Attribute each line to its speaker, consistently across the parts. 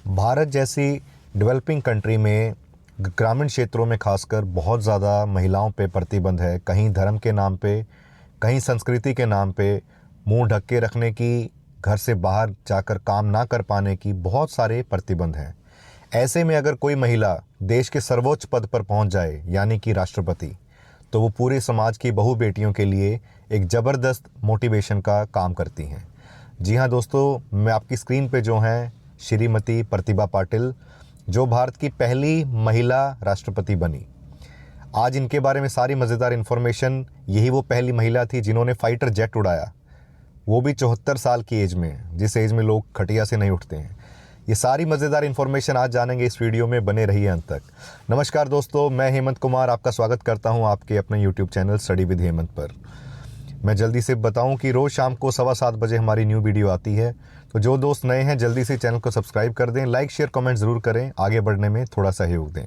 Speaker 1: भारत जैसी developing country में ग्रामीण क्षेत्रों में खासकर बहुत ज़्यादा महिलाओं पे प्रतिबंध है। कहीं धर्म के नाम पे, कहीं संस्कृति के नाम पे मुंह ढक के रखने की, घर से बाहर जाकर काम ना कर पाने की बहुत सारे प्रतिबंध हैं। ऐसे में अगर कोई महिला देश के सर्वोच्च पद पर पहुंच जाए यानी कि राष्ट्रपति, तो वो पूरे समाज की बहू बेटियों के लिए एक ज़बरदस्त मोटिवेशन का काम करती हैं। जी हाँ दोस्तों, मैं आपकी स्क्रीन पे जो हैं श्रीमती प्रतिभा पाटिल, जो भारत की पहली महिला राष्ट्रपति बनी। आज इनके बारे में सारी मज़ेदार इन्फॉर्मेशन। यही वो पहली महिला थी जिन्होंने फाइटर जेट उड़ाया, वो भी 74 साल की एज में, जिस एज में लोग खटिया से नहीं उठते हैं। ये सारी मज़ेदार इन्फॉर्मेशन आज जानेंगे इस वीडियो में, बने रहिए अंत तक। नमस्कार दोस्तों, मैं हेमंत कुमार आपका स्वागत करता हूं आपके अपने YouTube channel study with Hemant पर। मैं जल्दी से बताऊं कि रोज़ शाम को 7:15 बजे हमारी न्यू वीडियो आती है, तो जो दोस्त नए हैं जल्दी से चैनल को सब्सक्राइब कर दें, लाइक शेयर कमेंट ज़रूर करें, आगे बढ़ने में थोड़ा सहयोग दें।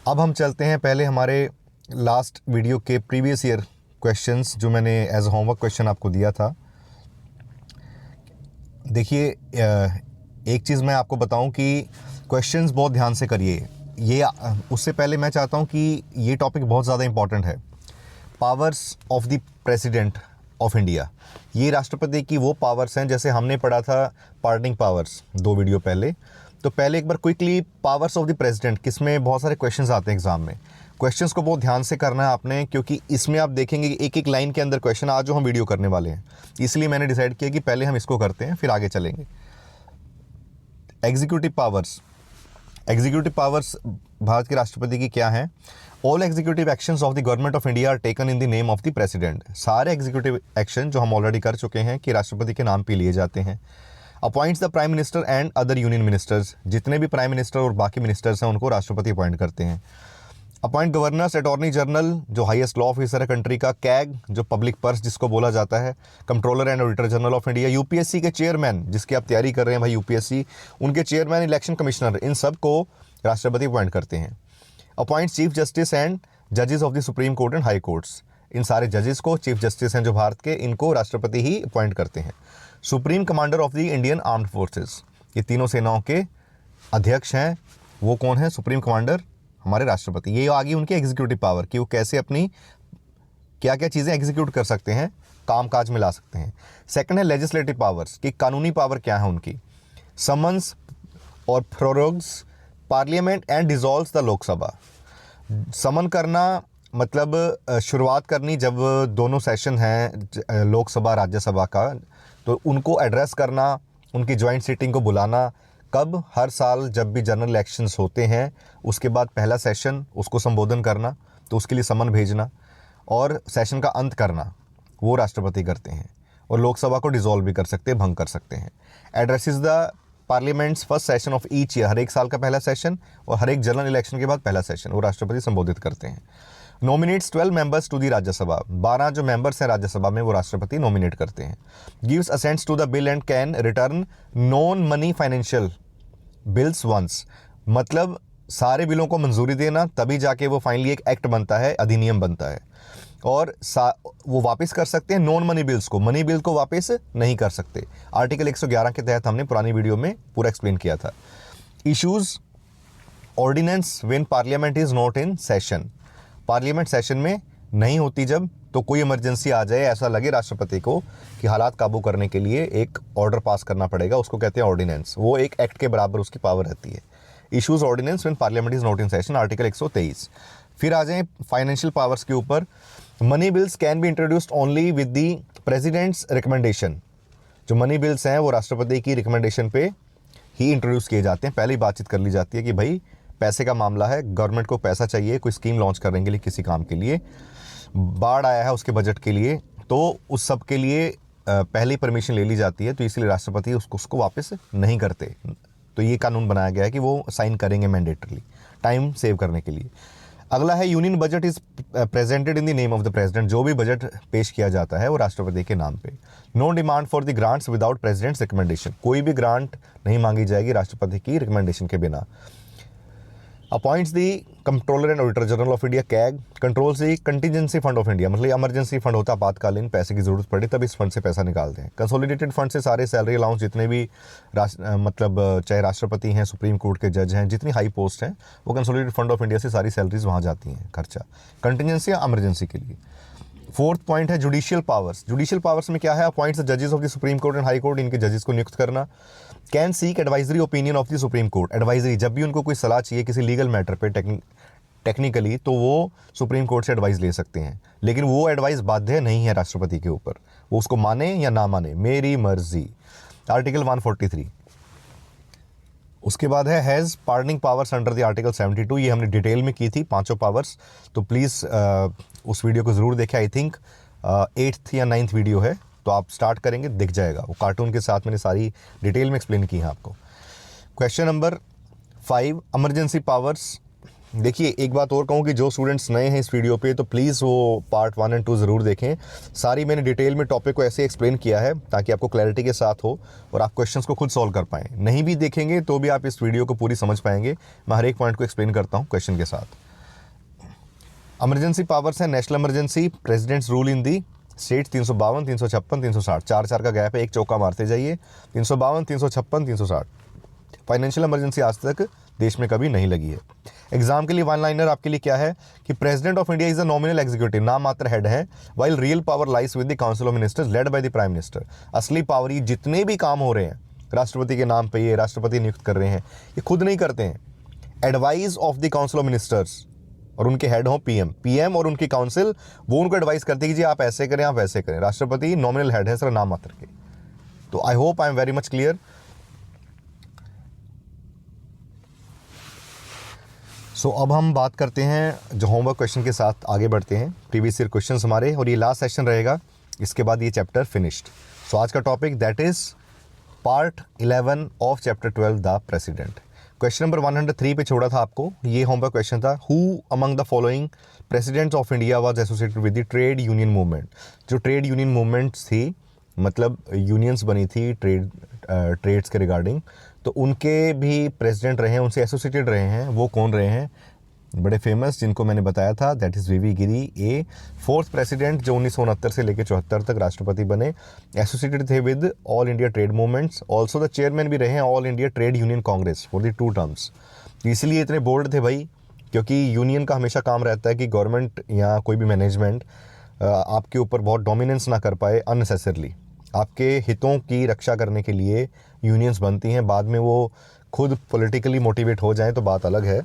Speaker 1: अब हम चलते हैं पहले हमारे लास्ट वीडियो के प्रीवियस ईयर क्वेश्चंस, जो मैंने एज होमवर्क क्वेश्चन आपको दिया था। देखिए, एक चीज़ मैं आपको बताऊं कि क्वेश्चंस बहुत ध्यान से करिए। ये उससे पहले मैं चाहता हूं कि ये टॉपिक बहुत ज़्यादा इंपॉर्टेंट है। Powers of the president of India, ये राष्ट्रपति की वो पावर्स हैं जैसे हमने पढ़ा था पार्डनिंग पावर्स 2 वीडियो पहले। तो पहले एक बार quickly powers of the president, किसमें बहुत सारे क्वेश्चंस आते हैं एग्जाम में। क्वेश्चंस को बहुत ध्यान से करना है आपने, क्योंकि इसमें आप देखेंगे कि एक एक लाइन के अंदर क्वेश्चन आज जो हम वीडियो करने वाले हैं, इसलिए मैंने डिसाइड किया कि पहले हम इसको करते हैं फिर आगे चलेंगे। एग्जीक्यूटिव पावर्स, एग्जीक्यूटिव पावर्स भारत के राष्ट्रपति की क्या हैं? All executive actions of the government of India are taken in the name of the president. सारे एग्जीक्यूटिव एक्शन जो हम ऑलरेडी कर चुके हैं कि राष्ट्रपति के नाम पे लिए जाते हैं। Appoints the prime minister and other union ministers, जितने भी प्राइम मिनिस्टर और बाकी मिनिस्टर्स हैं उनको राष्ट्रपति अपॉइंट करते हैं। अपॉइंट गवर्नर्स, अटॉर्नी जनरल जो हाईएस्ट लॉ ऑफिसर है कंट्री का, कैग जो पब्लिक पर्स जिसको बोला जाता है, controller and auditor general of India, UPSC के चेयरमैन जिसकी आप तैयारी कर रहे हैं भाई यूपीएससी, उनके चेयरमैन, इलेक्शन कमिश्नर, इन सब को राष्ट्रपति अपॉइंट करते हैं। अपॉइंट चीफ जस्टिस एंड जजेस of the supreme court and high courts, इन सारे जजेस को, चीफ जस्टिस हैं जो भारत के, इनको राष्ट्रपति ही अपॉइंट करते हैं। Supreme commander of the Indian armed forces, ये तीनों सेनाओं के अध्यक्ष हैं, वो कौन है? सुप्रीम कमांडर हमारे राष्ट्रपति। ये आ गई उनकी एग्जीक्यूटिव पावर कि वो कैसे अपनी क्या क्या चीज़ें एग्जीक्यूट कर सकते हैं, काम काज में ला सकते हैं। सेकंड है लेजिस्लेटिव पावर्स, कि कानूनी पावर क्या है उनकी। समन्स और prorogues parliament and dissolves the Lok Sabha. Summon करना मतलब शुरुआत करनी जब दोनों सेशन हैं लोकसभा राज्यसभा का, तो उनको एड्रेस करना, उनकी जॉइंट सीटिंग को बुलाना। कब? हर साल जब भी जनरल इलेक्शंस होते हैं उसके बाद पहला सेशन, उसको संबोधन करना, तो उसके लिए समन भेजना, और सेशन का अंत करना वो राष्ट्रपति करते हैं। और लोकसभा को डिसॉल्व भी कर सकते हैं, भंग कर सकते हैं। Addresses the parliament's first session of each year, हर एक साल का पहला सेशन और हर एक जनरल इलेक्शन के बाद पहला सेशन वो राष्ट्रपति संबोधित करते हैं। Nominates 12 members to the Rajya Sabha, 12 जो मेंबर्स हैं राज्यसभा में वो राष्ट्रपति नॉमिनेट करते हैं। Gives assents to the bill and can return non money financial bills once, मतलब सारे बिलों को मंजूरी देना, तभी जाके वो फाइनली एक एक्ट बनता है, अधिनियम बनता है, और वो वापस कर सकते हैं नॉन मनी बिल्स को, मनी बिल को वापस नहीं कर सकते। आर्टिकल 111 के तहत हमने पुरानी वीडियो में पूरा एक्सप्लेन किया था। Issues ordinance when parliament is not in session, parliament session में नहीं होती जब, तो कोई इमरजेंसी आ जाए, ऐसा लगे राष्ट्रपति को कि हालात काबू करने के लिए एक ऑर्डर पास करना पड़ेगा, उसको कहते हैं ऑर्डिनेंस। वो एक एक्ट के बराबर उसकी पावर रहती है। Issues ordinance when parliament is not in session, article 123। फिर आ जाएं फाइनेंशियल पावर्स के ऊपर। Money bills can be introduced only with the president's recommendation, जो मनी बिल्स हैं वो राष्ट्रपति की रिकमेंडेशन पे ही इंट्रोड्यूस किए जाते हैं। पहले ही बातचीत कर ली जाती है कि भाई पैसे का मामला है, गवर्नमेंट को पैसा चाहिए कोई स्कीम लॉन्च करने के लिए, किसी काम के लिए, बाढ़ आया है उसके बजट के लिए, तो उस सब के लिए पहले ही परमिशन ले ली जाती है, तो इसलिए राष्ट्रपति उसको वापस नहीं करते। तो ये कानून बनाया गया है कि वो साइन करेंगे मैंडेटरली, टाइम सेव करने के लिए। अगला है union budget is presented in the name of the president, जो भी बजट पेश किया जाता है वो राष्ट्रपति के नाम पे। No demand for the grants without president's recommendation, कोई भी ग्रांट नहीं मांगी जाएगी राष्ट्रपति की रिकमेंडेशन के बिना। Appoints the controller and auditor general of India CAG, controls the contingency fund of India, मतलब इमरजेंसी फंड होता है, आपातकालीन पैसे की जरूरत पड़े तब इस फंड से पैसा निकालते हैं। कंसोलिडेटेड फंड से सारे सैलरी अलाउंस जितने भी मतलब चाहे राष्ट्रपति हैं, सुप्रीम कोर्ट के जज हैं, जितनी हाई पोस्ट हैं, वो कंसोलिडेटेड फंड ऑफ इंडिया से सारी सैलरीज वहाँ जाती हैं खर्चा, कंटीजेंसी या इमरजेंसी के लिए। फोर्थ पॉइंट है जुडिशियल पावर्स। जुडिशियल पावर्स में क्या है? अपॉइंट्स द जजेस of the supreme court and high court, इनके जजेस को नियुक्त करना। Can seek advisory opinion of the supreme court, advisory जब भी उनको कोई सलाह चाहिए किसी लीगल मैटर पे टेक्निकली, तो वो सुप्रीम कोर्ट से एडवाइस ले सकते हैं, लेकिन वो एडवाइस बाध्य नहीं है राष्ट्रपति के ऊपर, वो उसको माने या ना माने, मेरी मर्जी। आर्टिकल 143। उसके बाद है has pardoning powers under the article 72, ये हमने डिटेल में की थी पांचों पावर्स, तो प्लीज़ उस वीडियो को ज़रूर देखें। आई थिंक 8th या 9th वीडियो है, तो आप स्टार्ट करेंगे दिख जाएगा, वो कार्टून के साथ मैंने सारी डिटेल में एक्सप्लेन की है आपको। Question number 5, emergency powers. देखिए एक बात और कहूँ कि जो स्टूडेंट्स नए हैं इस वीडियो पे, तो प्लीज़ वो पार्ट 1 और 2 ज़रूर देखें। सारी मैंने डिटेल में टॉपिक को ऐसे एक्सप्लेन किया है ताकि आपको क्लैरिटी के साथ हो और आप क्वेश्चंस को खुद सॉल्व कर पाएँ। नहीं भी देखेंगे तो भी आप इस वीडियो को पूरी समझ पाएंगे। मैं हर एक पॉइंट को एक्सप्लेन करता हूँ क्वेश्चन के साथ। इमरजेंसी पावर्स है national emergency, presidents rule in the state, 352, 356, 360, 4 का गैप है, एक चौका मारते जाइए। 352, 356, 360। फाइनेंशियल इमरजेंसी आज तक देश में कभी नहीं लगी है। एग्जाम के लिए वन लाइनर आपके लिए क्या है कि president of India is a nominal executive, नाम मात्र हेड है, while real power lies with the council of ministers led by the prime minister. असली पावर, ये जितने भी काम हो रहे हैं राष्ट्रपति के नाम पे, ये राष्ट्रपति नियुक्त कर रहे हैं, ये खुद नहीं करते हैं। Advice of the council of ministers, और उनके हेड हो पीएम और उनकी काउंसिल, वो उनको एडवाइस करती है कि जी आप ऐसे करें, आप वैसे करें। राष्ट्रपति नॉमिनल हेड है सर, नाम मात्र के। तो I hope I am very much clear. So अब हम बात करते हैं जो होमवर्क क्वेश्चन के साथ आगे बढ़ते हैं। प्रीवियस ईयर क्वेश्चन हमारे, और ये लास्ट सेशन रहेगा, इसके बाद ये चैप्टर फिनिश्ड। सो आज का topic that is part 11 of chapter 12 the president. Question number 103 पे छोड़ा था आपको, ये होमवर्क क्वेश्चन था। Who among the following presidents of India was associated with the trade union movement. जो ट्रेड यूनियन मूवमेंट्स थी, मतलब यूनियंस बनी थी ट्रेड्स के रिगार्डिंग, तो उनके भी प्रेसिडेंट रहे हैं, उनसे एसोसिएटेड रहे हैं, वो कौन रहे हैं? बड़े फेमस, जिनको मैंने बताया था, that is V V Giri. A fourth president जो 1969 से लेकर 74 तक राष्ट्रपति बने, एसोसिएटेड थे with all India trade movements. Also the chairman भी रहे हैं all India trade union Congress for the 2 terms. इसलिए इतने बोल्ड थे भाई, क्योंकि यूनियन का हमेशा काम रहता है कि गवर्नमेंट या कोई भी मैनेजमेंट आपके ऊपर बहुत डोमिनेंस ना कर पाए अननेसेसरली। आपके हितों की रक्षा करने के लिए यूनियंस बनती हैं, बाद में वो खुद पॉलिटिकली मोटिवेट हो जाएं तो बात अलग है,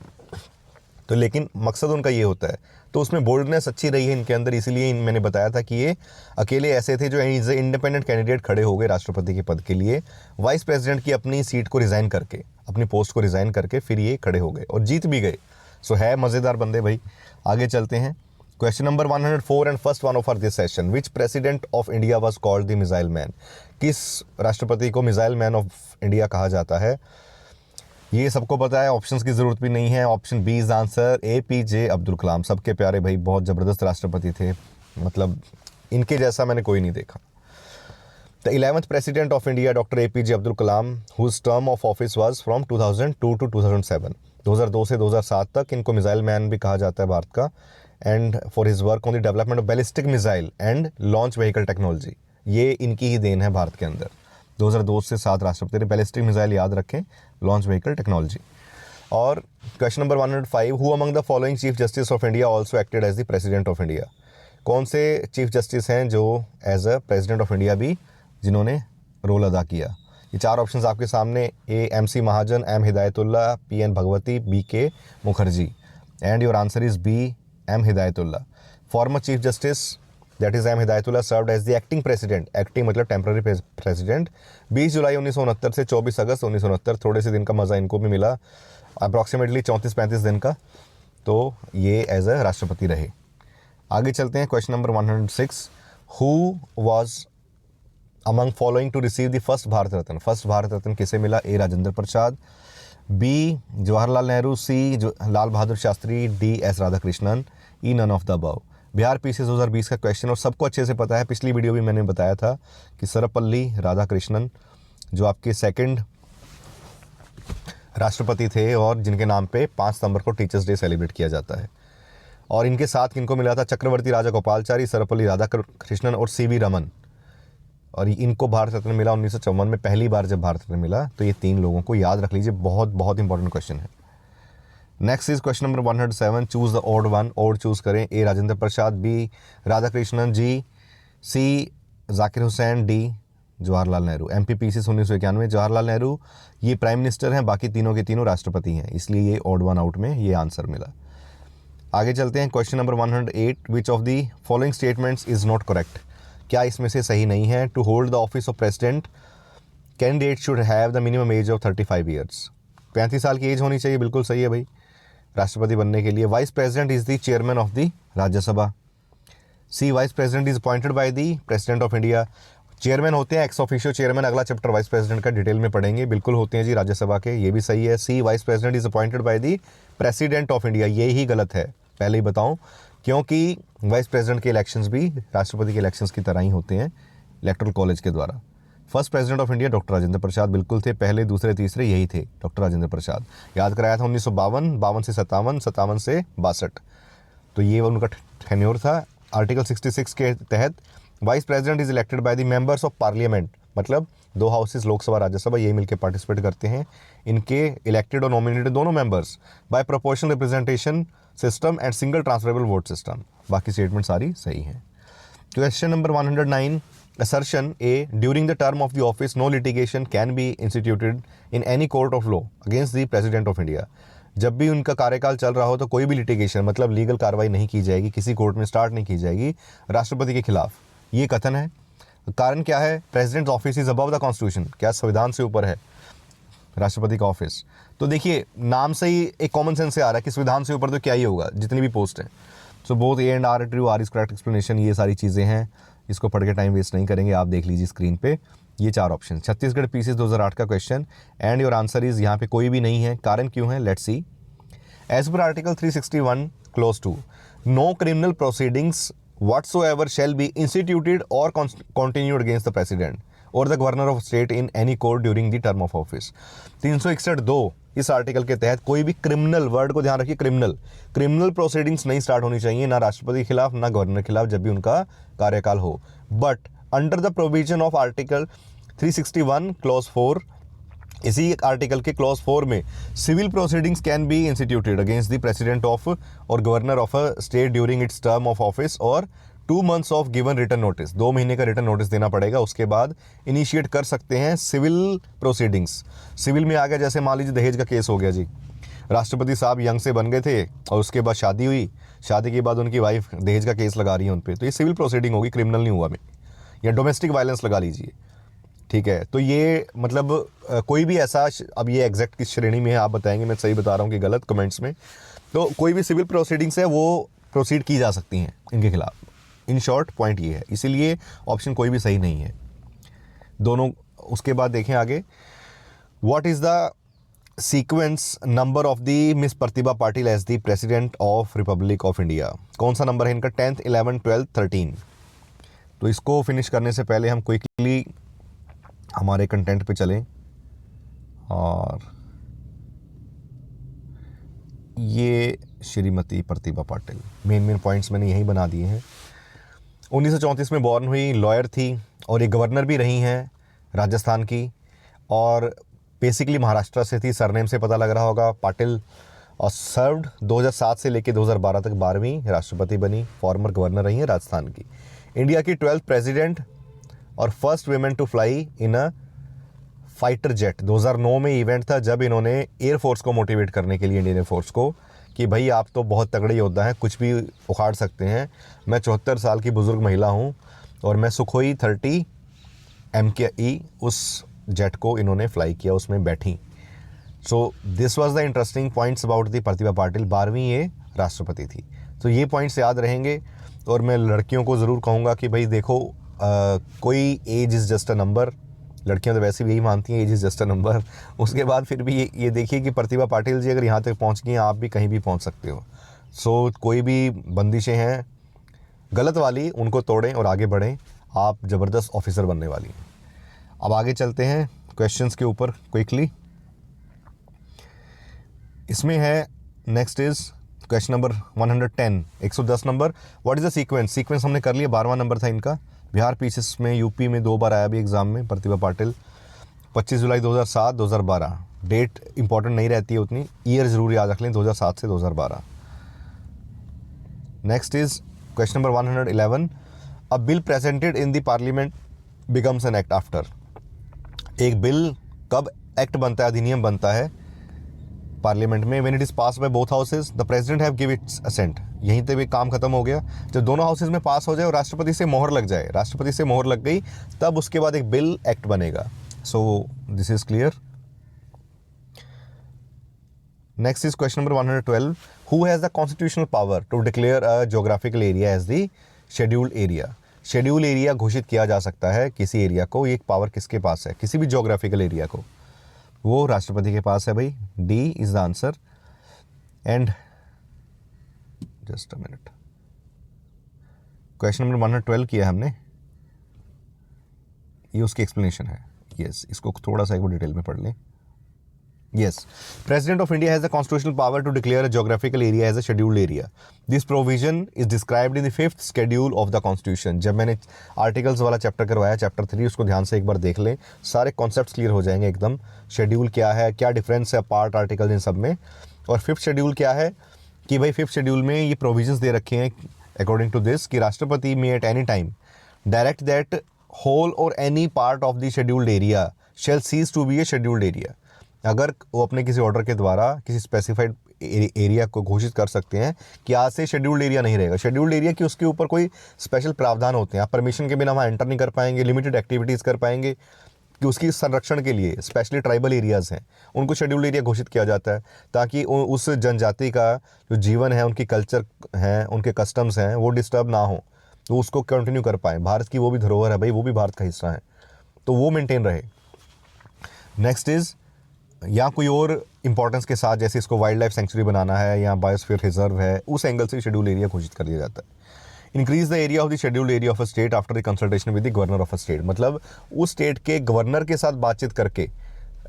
Speaker 1: तो लेकिन मकसद उनका ये होता है। तो उसमें बोल्डनेस अच्छी रही है इनके अंदर, इसीलिए मैंने बताया था कि ये अकेले ऐसे थे जो एज ए इंडिपेंडेंट कैंडिडेट खड़े हो गए राष्ट्रपति के पद के लिए। वाइस प्रेसिडेंट की अपनी सीट को रिज़ाइन करके, अपनी पोस्ट को रिज़ाइन करके फिर ये खड़े हो गए और जीत भी गए। सो है मज़ेदार बंदे भाई। आगे चलते हैं। Question number 104 and first one of our this session, which president of India was called the missile man. किस राष्ट्रपति को मिसाइल मैन ऑफ इंडिया कहा जाता है? ये सबको पता है, ऑप्शंस की ज़रूरत भी नहीं है। Option b is answer, APJ Abdul Kalam. सबके प्यारे भाई, बहुत ज़बरदस्त राष्ट्रपति थे, मतलब इनके जैसा मैंने कोई नहीं देखा। The 11th president of India doctor APJ Abdul Kalam, whose term of office was from 2002 to 2007। 2002 से 2007 तक इनको मिसाइल मैन भी कहा जाता है भारत का। And for his work on the development of ballistic missile and launch vehicle technology, ये इनकी ही देन है भारत के अंदर। 2002 से 7 राष्ट्रपति, बैलिस्टिक मिसाइल याद रखें, लॉन्च व्हीकल टेक्नोलॉजी। और question number 105, who among the following chief justice of India also acted as the president of India. कौन से चीफ जस्टिस हैं जो as a president of India भी जिन्होंने रोल अदा किया? ये 4 ऑप्शंस आपके सामने, A MC Mahajan, M Hidayatullah, PN Bhagwati, BK Mukherjee. And your answer is B M Hidayatullah. Former chief justice that is M Hidayatullah served as the acting president, acting मतलब टेम्पररी प्रेसिडेंट, 20 जुलाई 1969 से 24 अगस्त 1969। थोड़े से दिन का मज़ा इनको भी मिला, अप्रॉक्सीमेटली 34-35 दिन का, तो ये एज अ राष्ट्रपति रहे। आगे चलते हैं। Question number 106, who was among following to receive the first Bharat Ratna. First Bharat Ratna किसे मिला? A Rajendra Prasad, B Jawaharlal Nehru, C Lal Bahadur Shastri, D S Radhakrishnan, E none of the above. Bihar PCS 2020 का क्वेश्चन, और सबको अच्छे से पता है, पिछली वीडियो भी मैंने बताया था कि सर्वपल्ली राधाकृष्णन जो आपके सेकंड राष्ट्रपति थे और जिनके नाम पे 5 सितंबर को टीचर्स डे सेलिब्रेट किया जाता है। और इनके साथ किनको मिला था? चक्रवर्ती राजा गोपालचारी, सर्वपल्ली राधाकृष्णन और सीवी रमन। और इनको भारत रत्न मिला 1954 में, पहली बार जब भारत रत्न मिला। तो ये 3 लोगों को याद रख लीजिए, बहुत बहुत इंपॉर्टेंट क्वेश्चन है। Next is question number 107, choose the odd one. Odd choose करें। ए राजेंद्र प्रसाद, बी राधाकृष्णन, जी सी जाकिर हुसैन, डी जवाहरलाल नेहरू। MPPC 1991 जवाहरलाल नेहरू ये प्राइम मिनिस्टर हैं, बाकी तीनों के तीनों राष्ट्रपति हैं, इसलिए ये ऑड वन आउट में ये आंसर मिला। आगे चलते हैं। Question number 108, which of the following statements is not correct. क्या इसमें से सही नहीं है? To hold the office of president candidate should have the minimum age of 35 years. 35 साल की एज होनी चाहिए, बिल्कुल सही है भाई राष्ट्रपति बनने के लिए। Vice president is the chairman of the Rajya Sabha. C vice president is appointed by the president of India. Chairman होते हैं एक्स ऑफिशियो चेयरमैन, अगला चैप्टर वाइस प्रेसिडेंट का डिटेल में पढ़ेंगे, बिल्कुल होते हैं जी राज्यसभा के, ये भी सही है। C vice president is appointed by the president of India, ये ही गलत है, पहले ही बताऊं, क्योंकि वाइस प्रेसिडेंट के इलेक्शंस भी राष्ट्रपति के इलेक्शंस की तरह ही होते हैं इलेक्टोरल कॉलेज के द्वारा। First president of India doctor Rajendra Prasad बिल्कुल थे, पहले दूसरे तीसरे यही थे डॉक्टर राजेंद्र प्रसाद। याद कराया था 1952, 52 से 57, 57 से 62, तो ये उनका टेन्योर था। आर्टिकल 66 के तहत vice president is elected by the members of parliament, मतलब 2 हाउसेस लोकसभा राज्यसभा यही मिलकर पार्टिसिपेट करते हैं। इनके इलेक्टेड और नॉमिनेटेड दोनों members by proportional representation system and single transferable vote system. बाकी स्टेटमेंट सारी सही हैं। Question number 109, assertion A, during the term of the office no litigation can be instituted in any court of law against the president of India। जब भी उनका कार्यकाल चल रहा हो तो कोई भी लिटिगेशन मतलब लीगल कार्रवाई नहीं की जाएगी, किसी कोर्ट में स्टार्ट नहीं की जाएगी राष्ट्रपति के खिलाफ, ये कथन है। कारण क्या है? President office is above the constitution, क्या संविधान से ऊपर है राष्ट्रपति का ऑफिस? तो देखिए नाम से ही एक कॉमन सेंस से आ रहा है कि संविधान से ऊपर तो क्या ही होगा, जितनी भी पोस्ट है। So both A and R true, R is correct explanation, ये सारी चीज़ें हैं, इसको पढ़ के टाइम वेस्ट नहीं करेंगे, आप देख लीजिए स्क्रीन पे ये 4 ऑप्शन। छत्तीसगढ़ पीसीएस 2008 का क्वेश्चन एंड योर आंसर इज, यहाँ पे कोई भी नहीं है, कारण क्यों है? Let's see. As per article 361 clause 2, no criminal proceedings whatsoever shall be instituted or continued against the president or the governor of state in any court during the term of office। 361(2) इस article के तहत कोई भी criminal, word को ध्यान रखिए, criminal proceedings नहीं start होनी चाहिए, ना राष्ट्रपति के खिलाफ ना गवर्नर के खिलाफ, जब भी उनका कार्यकाल हो। But under the provision of article 361 clause 4, इसी आर्टिकल के क्लॉज 4 में civil proceedings can be instituted against the president of or governor of a state during its term of office or 2 months of given return notice, 2 महीने का return notice देना पड़ेगा, उसके बाद initiate कर सकते हैं सिविल प्रोसीडिंग्स। सिविल में आ गया, जैसे मान लीजिए दहेज का केस हो गया जी, राष्ट्रपति साहब यंग से बन गए थे और उसके बाद शादी हुई, शादी के बाद उनकी वाइफ दहेज का केस लगा रही है उन पर, तो ये सिविल प्रोसीडिंग होगी, क्रिमिनल नहीं हुआ में, या डोमेस्टिक वायलेंस लगा लीजिए, ठीक है। तो ये मतलब कोई भी ऐसा, अब ये एग्जैक्ट किस श्रेणी में है आप बताएंगे, मैं सही बता रहा हूँ कि गलत, कमेंट्स में। तो कोई भी सिविल प्रोसीडिंग्स है वो प्रोसीड की जा सकती हैं इनके खिलाफ, इन शॉर्ट पॉइंट ये है, इसीलिए ऑप्शन कोई भी सही नहीं है दोनों। उसके बाद देखें आगे, what is the sequence number of the miss Pratibha Patil as the president of republic of India. कौन सा नंबर है इनका? 10th 11th 12th 13। तो इसको फिनिश करने से पहले हम क्विकली हमारे कंटेंट पे चलें, और ये श्रीमती प्रतिभा पाटिल, मेन पॉइंट्स मैंने यही बना दिए हैं। 1934 में बॉर्न हुई, लॉयर थी और ये गवर्नर भी रही हैं राजस्थान की, और बेसिकली महाराष्ट्र से थी, सरनेम से पता लग रहा होगा पाटिल, और सर्व्ड 2007 से लेकर 2012 तक 12वीं राष्ट्रपति बनी, फॉर्मर गवर्नर रही हैं राजस्थान की। इंडिया की 12th प्रेसिडेंट और first women to fly in a fighter jet. 2009 में इवेंट था जब इन्होंने एयरफोर्स को मोटिवेट करने के लिए, इंडियन एयरफोर्स को, कि भाई आप तो बहुत तगड़े योद्धा हैं, कुछ भी उखाड़ सकते हैं, मैं 74 साल की बुज़ुर्ग महिला हूं और मैं सुखोई 30 MKE उस जेट को इन्होंने फ्लाई किया, उसमें बैठी। So this was the interesting points about the Pratibha Patil, 12वीं ये राष्ट्रपति थी। तो ये पॉइंट्स याद रहेंगे। और मैं लड़कियों को ज़रूर कहूँगा कि भाई देखो, कोई age is just a number, लड़कियां तो वैसे भी यही मानती हैं age is just a number. उसके बाद फिर भी ये देखिए कि प्रतिभा पाटिल जी अगर यहाँ तक पहुँच गई हैं, आप भी कहीं भी पहुँच सकते हो। सो कोई भी बंदिशें हैं गलत वाली, उनको तोड़ें और आगे बढ़ें, आप ज़बरदस्त ऑफिसर बनने वाली हैं। अब आगे चलते हैं क्वेश्चंस के ऊपर क्विकली। इसमें है next is question number 110, 110 number. What is the sequence? Sequence हमने कर लिया, 12वां नंबर था इनका। बिहार पीसीएस में, यूपी में 2 बार आया भी एग्जाम में, प्रतिभा पाटिल। 25 जुलाई 2007, 2012। डेट इंपॉर्टेंट नहीं रहती है उतनी, ईयर जरूर याद रख लें, 2007 से 2012। Next is question number 111। A bill presented in the parliament becomes an act after. एक बिल कब एक्ट बनता है, अधिनियम बनता है पार्लियामेंट में? When it is pass by both houses, the president have give its assent. यहीं तक भी काम खत्म हो गया। जब दोनों हाउसेज में पास हो जाए और राष्ट्रपति से मोहर लग जाए, राष्ट्रपति से मोहर लग गई, तब उसके बाद एक बिल एक्ट बनेगा। So this is clear. Next is question number 112। Who has the constitutional power to declare a geographical area as the scheduled area? Schedule area घोषित किया जा सकता है किसी एरिया को, ये एक पावर किसके पास है? किसी भी ज्योग्राफिकल एरिया को, वो राष्ट्रपति के पास है भाई। D is the answer. And just a minute, question number 112 किया हमने, ये उसकी एक्सप्लेनेशन है। यस, इसको थोड़ा सा एक बार डिटेल में पढ़ लें। Yes, President of India has the constitutional power to declare a geographical area as a scheduled area. This provision is described in the 5th schedule of the Constitution. जब मैंने आर्टिकल्स वाला चैप्टर करवाया, chapter 3, उसको ध्यान से एक बार देख लें, सारे कॉन्सेप्ट्स क्लियर हो जाएंगे एकदम। शेड्यूल क्या है, क्या डिफरेंस है पार्ट आर्टिकल इन सब में। और 5th शेड्यूल क्या है कि भाई 5th शेड्यूल में ये प्रोविजंस दे रखे हैं अकॉर्डिंग टू दिस कि राष्ट्रपति may at any time direct that whole or any part of the scheduled area shall cease to be a scheduled area. अगर वो अपने किसी ऑर्डर के द्वारा किसी स्पेसिफाइड एरिया को घोषित कर सकते हैं कि आज से शेड्यूल्ड एरिया नहीं रहेगा। शेड्यूल्ड एरिया की उसके ऊपर कोई स्पेशल प्रावधान होते हैं, आप परमिशन के बिना वहाँ एंटर नहीं कर पाएंगे, लिमिटेड एक्टिविटीज़ कर पाएंगे, कि उसकी संरक्षण के लिए स्पेशली ट्राइबल एरियाज़ हैं उनको शेड्यूल्ड एरिया घोषित किया जाता है, ताकि उस जनजाति का जो जीवन है, उनकी कल्चर हैं, उनके कस्टम्स हैं, वो डिस्टर्ब ना हो, तो उसको कंटिन्यू कर पाएँ। भारत की वो भी धरोहर है भाई, वो भी भारत का हिस्सा है, तो वो मेंटेन रहे। नेक्स्ट इज़ या कोई और इंपॉर्टेंस के साथ, जैसे इसको वाइल्ड लाइफ सेंचुरी बनाना है या बायोस्फीयर रिजर्व है, उस एंगल से शेड्यूल एरिया घोषित कर दिया जाता है। Increase the area of the scheduled area of a state after the consultation with the governor of a state. मतलब उस स्टेट के गवर्नर के साथ बातचीत करके,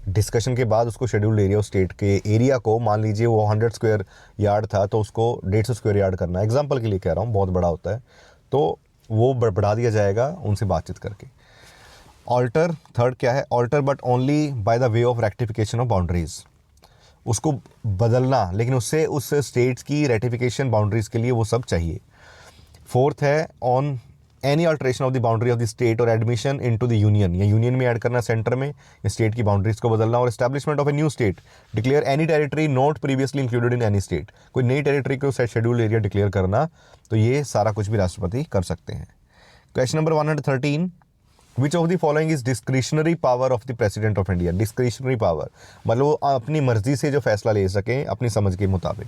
Speaker 1: डिस्कशन के बाद उसको शेड्यूल्ड एरिया उस स्टेट के एरिया को, मान लीजिए वो 100 स्क्वायर यार्ड था तो उसको 150 स्क्वायर यार्ड करना है, एग्जाम्पल के लिए कह रहा हूँ, बहुत बड़ा होता है, तो वो बढ़ा दिया जाएगा उनसे बातचीत करके। ऑल्टर, थर्ड क्या है? Alter but only by the way of rectification of boundaries. उसको बदलना, लेकिन उससे उस स्टेट्स की रेटिफिकेशन बाउंड्रीज के लिए वो सब चाहिए। फोर्थ है on any alteration of the boundary of the state और एडमिशन इनटू द यूनियन, या यूनियन में ऐड करना सेंटर में, स्टेट की बाउंड्रीज को बदलना। और establishment of a new state, declare any territory not previously included in any state. कोई नई टेरिटरी को शेड्यूल्ड एरिया डिक्लेयर करना, तो ये सारा कुछ भी राष्ट्रपति कर सकते हैं। Question number 113। Which of the following is discretionary power of the president of India? Discretionary power मतलब वो अपनी मर्जी से जो फैसला ले सकें अपनी समझ के मुताबिक।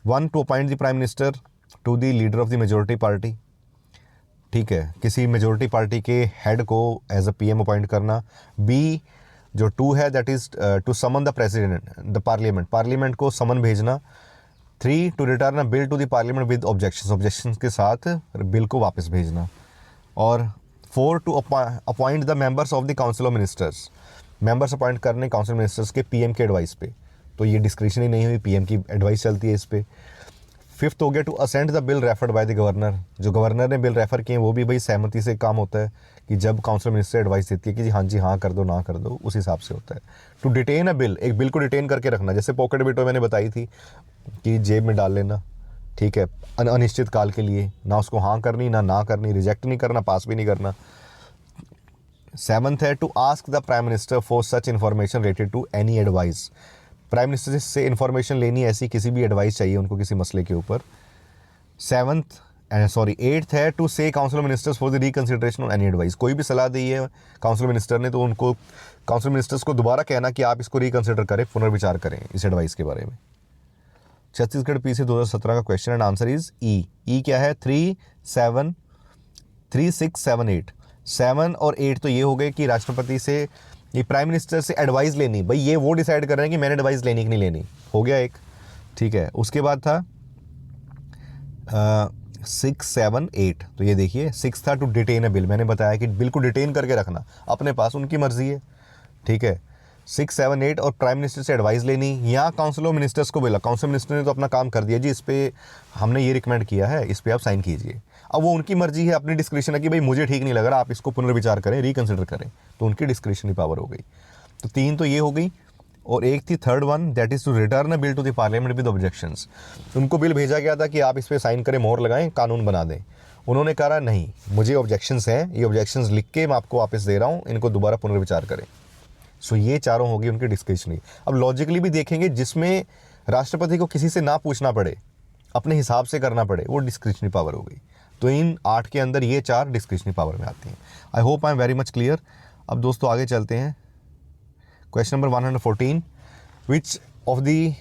Speaker 1: 1 to appoint the prime minister to the leader of the majority party, ठीक है, किसी मेजोरिटी पार्टी के हेड को एज अ पीएम अपॉइंट करना। बी जो 2 है that is to summon the president the parliament, parliament को समन भेजना। 3 to return a bill to the parliament with objections के साथ बिल को वापस भेजना। और 4 to appoint the members of the council of ministers, members appoint करने council ministers के पीएम के एडवाइस पे, तो ये डिस्क्रिशनरी नहीं हुई, पीएम की एडवाइस चलती है इस पे। 5th हो गया to assent the bill referred by the governor, जो गवर्नर ने बिल रेफर किए वो भी भाई सहमति से काम होता है, कि जब काउंसिल मिनिस्टर एडवाइस देती है कि जी हाँ जी हाँ कर दो ना कर दो, उस हिसाब से होता है। टू डिटेन अ बिल, एक बिल को डिटेन करके रखना, जैसे पॉकेट बिटो मैंने बताई थी कि जेब में डाल लेना, ठीक है, अनिश्चित काल के लिए, ना उसको हाँ करनी ना करनी, रिजेक्ट नहीं करना, पास भी नहीं करना। 7th है to ask the prime minister for such information related to any advice, prime minister से इन्फॉर्मेशन लेनी, ऐसी किसी भी एडवाइस चाहिए उनको किसी मसले के ऊपर। 8th है टू से council ministers for the reconsideration on any advice, कोई भी सलाह दी है काउंसिल मिनिस्टर ने तो उनको काउंसिल मिनिस्टर्स को दोबारा कहना कि आप इसको रिकंसिडर करें, पुनर्विचार करें इस एडवाइस के बारे में। छत्तीसगढ़ पीसी 2017 का क्वेश्चन एंड आंसर इज ई क्या है? 3, 7, 3, 6, 7, 8। 7 और 8 तो ये हो गए कि राष्ट्रपति से, ये प्राइम मिनिस्टर से एडवाइस लेनी, भाई ये वो डिसाइड कर रहे हैं कि मैंने एडवाइस लेनी कि नहीं लेनी, हो गया एक, ठीक है। उसके बाद था 6, 7, 8, तो ये देखिए 6 था टू डिटेन अ बिल, मैंने बताया कि बिल को डिटेन करके रखना अपने पास, उनकी मर्जी है, ठीक है। 6, 7, 8 और प्राइम मिनिस्टर से एडवाइस लेनी, यहाँ काउंसिल ऑफ मिनिस्टर्स को बोला, काउंसिल मिनिस्टर ने तो अपना काम कर दिया जी, इस पर हमने ये रिकमेंड किया है, इस पर आप साइन कीजिए। अब वो उनकी मर्जी है, अपनी डिस्क्रिप्शन है कि भाई मुझे ठीक नहीं लग रहा, आप इसको पुनर्विचार करें, रिकन्सिडर करें, तो उनकी डिस्क्रिप्शनरी पावर हो गई। तो 3 तो ये हो गई, और एक थी third one, that is to return a bill to the parliament with objections. उनको बिल भेजा गया था कि आप इस पर साइन करें, मोहर लगाएं, कानून बना दें। उन्होंने कहा नहीं, मुझे ऑब्जेक्शंस हैं, ये ऑब्जेक्शंस लिख के मैं आपको वापस दे रहा हूँ, इनको दोबारा पुनर्विचार करें। सो ये चारों होगी उनकी डिस्क्रिप्शनरी। अब लॉजिकली भी देखेंगे, जिसमें राष्ट्रपति को किसी से ना पूछना पड़े, अपने हिसाब से करना पड़े, वो डिस्क्रिप्शनरी पावर हो गई। तो इन 8 के अंदर ये 4 डिस्क्रिप्शनरी पावर में आती हैं। I hope I am very much clear. अब दोस्तों आगे चलते हैं। Question number 114, which of the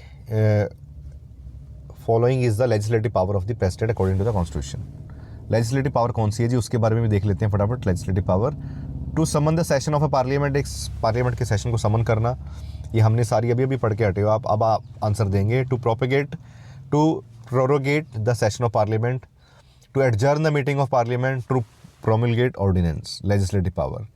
Speaker 1: following is the legislative power of the president according to the constitution. Legislative power कौन सी है जी, उसके बारे में भी देख लेते हैं फटाफट। Legislative power to summon the session of a parliament, एक पार्लियामेंट के सेशन को समन करना, ये हमने सारी अभी पढ़ के हटे हो आप, अब आप आंसर देंगे। To prorogate the session of parliament, to adjourn the meeting of parliament, to promulgate ordinance, legislative power.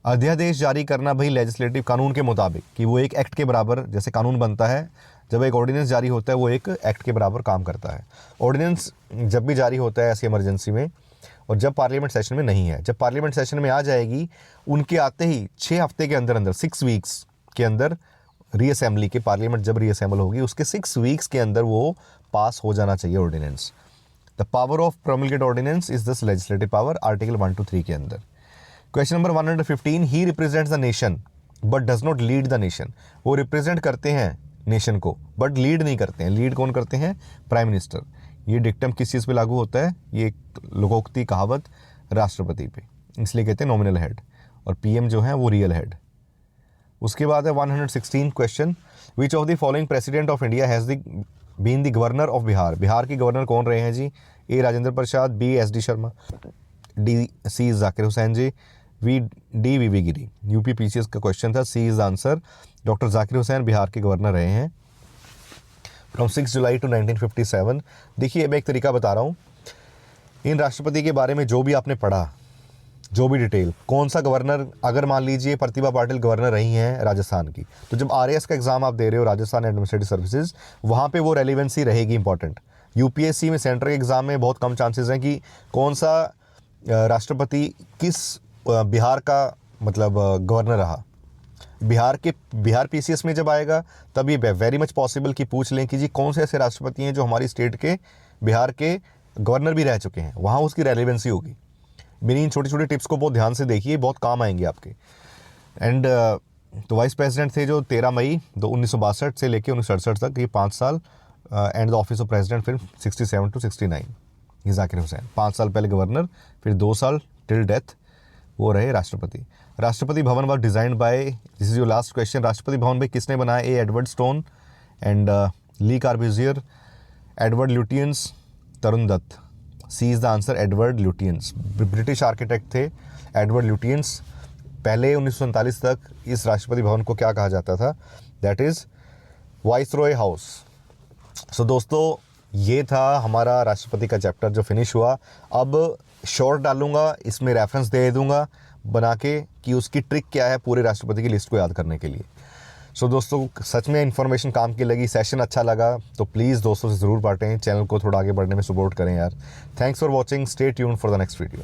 Speaker 1: अध्यादेश जारी करना भाई लेजिस्लेटिव, कानून के मुताबिक, कि वो एक एक्ट के बराबर, जैसे कानून बनता है, जब एक ऑर्डिनेंस जारी होता है वो एक एक्ट के बराबर काम करता है। ऑर्डिनेंस जब भी जारी होता है ऐसी इमरजेंसी में, और जब पार्लियामेंट सेशन में नहीं है, जब पार्लियामेंट सेशन में आ जाएगी, उनके आते ही 6 हफ्ते के अंदर अंदर, 6 वीक्स के अंदर, रीअसेंबली के, पार्लियामेंट जब रीअसेंबल होगी उसके 6 वीक्स के अंदर वो पास हो जाना चाहिए ordinance. The power of promulgate ordinance is this legislative power, article 1 to 3 के अंदर। Question number 115, he represents the nation but does not lead the nation. वो रिप्रेजेंट करते हैं नेशन को बट लीड नहीं करते हैं। लीड कौन करते हैं? Prime minister. ये डिक्टम किस चीज़ पे लागू होता है? ये एक लोकोक्ति कहावत राष्ट्रपति पे, इसलिए कहते हैं नॉमिनल हेड, और पीएम जो है वो रियल हेड। उसके बाद है 116 question, which of the following president of India has been the governor of Bihar. Bihar के गवर्नर कौन रहे हैं जी? A Rajendra Prasad, B S D. Sharma, D C Zakir Hussain ji, D V Giri. UP PCS का क्वेश्चन था, C is answer. Doctor Zakir Hussain Bihar के गवर्नर रहे हैं फ्रॉम 6 जुलाई टू 1957। देखिए मैं एक तरीका बता रहा हूँ, इन राष्ट्रपति के बारे में जो भी आपने पढ़ा, जो भी डिटेल, कौन सा गवर्नर, अगर मान लीजिए प्रतिभा पाटिल गवर्नर रही हैं राजस्थान की, तो जब आरएएस का एग्जाम आप दे रहे हो, राजस्थान एडमिनिस्ट्रेटिव सर्विसेज, वहाँ पे वो रेलिवेंसी रहेगी इंपॉर्टेंट। यूपीएससी में, सेंट्रल एग्जाम में बहुत कम चांसेस हैं कि कौन सा राष्ट्रपति किस बिहार का मतलब गवर्नर रहा। बिहार पीसीएस में जब आएगा तब ये वेरी मच पॉसिबल कि पूछ लें कि जी कौन से ऐसे राष्ट्रपति हैं जो हमारी स्टेट के, बिहार के गवर्नर भी रह चुके हैं, वहाँ उसकी रेलिवेंसी होगी। मेरी इन छोटी छोटी टिप्स को बहुत ध्यान से देखिए, बहुत काम आएंगे आपके। एंड तो वाइस प्रेसिडेंट थे जो 13 मई 1962 से लेकर 1968 तक, ये 5 साल। And the office of president फिर 67 to 69, ये जाकिर हुसैन 5 साल पहले गवर्नर, फिर 2 साल टिल डेथ वो रहे राष्ट्रपति। Rashtrapati Bhavan was designed by, this is your last question, Rashtrapati Bhavan भाई किसने बनाया? A Edward Stone and Le Corbusier, Edward Lutyens, Tarun Dutt. C is the answer, Edward Lutyens. British architect थे एडवर्ड ल्यूटियंस। पहले 1947 तक इस राष्ट्रपति भवन को क्या कहा जाता था? That is viceroy house. So दोस्तों ये था हमारा राष्ट्रपति का चैप्टर जो फिनिश हुआ। अब शॉर्ट डालूंगा, इसमें रेफरेंस दे दूंगा बना के कि उसकी ट्रिक क्या है पूरे राष्ट्रपति की लिस्ट को याद करने के लिए। सो दोस्तों सच में इन्फॉर्मेशन काम की लगी, सेशन अच्छा लगा तो प्लीज़ दोस्तों से ज़रूर बांटें, चैनल को थोड़ा आगे बढ़ने में सपोर्ट करें यार। Thanks for watching, stay tuned for the next video.